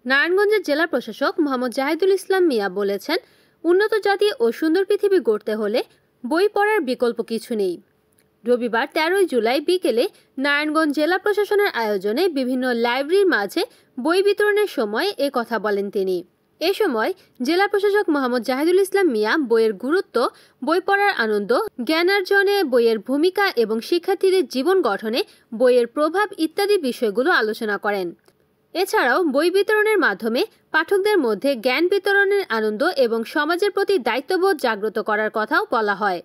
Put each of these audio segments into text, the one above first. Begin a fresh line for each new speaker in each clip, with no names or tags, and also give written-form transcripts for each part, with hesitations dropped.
নারায়ণগঞ্জের জেলা প্রশাসক মোহাম্মদ জাহিদুল ইসলাম মিয়া বলেছেন, উন্নত জাতি ও সুন্দর পৃথিবী গড়তে হলে বই পড়ার বিকল্প কিছু নেই। রবিবার ১৩ জুলাই বিকেলে নারায়ণগঞ্জ জেলা প্রশাসনের আয়োজনে বিভিন্ন লাইব্রেরির মাঝে বই বিতরণের সময় এ কথা বলেন তিনি। এ সময় জেলা প্রশাসক মোহাম্মদ জাহিদুল ইসলাম মিয়া বইয়ের গুরুত্ব, বই পড়ার আনন্দ, জ্ঞানার্জনে বইয়ের ভূমিকা এবং শিক্ষার্থীদের জীবন গঠনে বইয়ের প্রভাব ইত্যাদি বিষয়গুলো আলোচনা করেন। এছাড়াও বই বিতরণের মাধ্যমে পাঠকদের মধ্যে জ্ঞান বিতরণের আনন্দ এবং সমাজের প্রতি দায়িত্ববোধ জাগ্রত করার কথাও বলা হয়।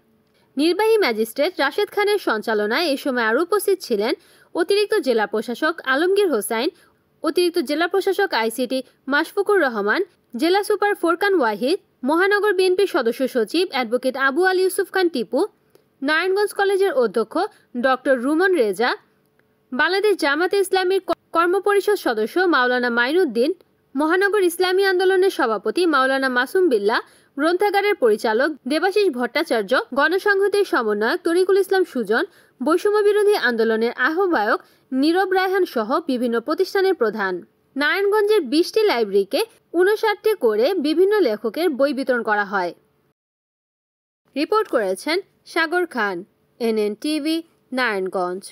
নির্বাহী ম্যাজিস্ট্রেট রাশেদ খানের সঞ্চালনায় এ সময় আরও উপস্থিত ছিলেন অতিরিক্ত জেলা প্রশাসক আলমগীর হোসাইন, অতিরিক্ত জেলা প্রশাসক আইসিটি মাশফুকুর রহমান, জেলা সুপার ফোরকান ওয়াহিদ, মহানগর বিএনপির সদস্য সচিব অ্যাডভোকেট আবু আলী ইউসুফ খান টিপু, নারায়ণগঞ্জ কলেজের অধ্যক্ষ ডক্টর রুমন রেজা, বাংলাদেশ জামাতে ইসলামীর কর্মপরিষদ সদস্য মাওলানা মাইনুদ্দিন, মহানগর ইসলামী আন্দোলনের সভাপতি মাওলানা মাসুম বিল্লাহ, গ্রন্থাগারের পরিচালক দেবাশিস ভট্টাচার্য, গণসংহতির সমন্বয়ক তরিকুল ইসলাম সুজন, বৈষম্য বিরোধী আন্দোলনের আহ্বায়ক নীরব রায়হান সহ বিভিন্ন প্রতিষ্ঠানের প্রধান। নারায়ণগঞ্জের ২০টি লাইব্রেরিকে ৫৯টি করে বিভিন্ন লেখকের বই বিতরণ করা হয়। রিপোর্ট করেছেন সাগর খান, NN টিভি, নারায়ণগঞ্জ।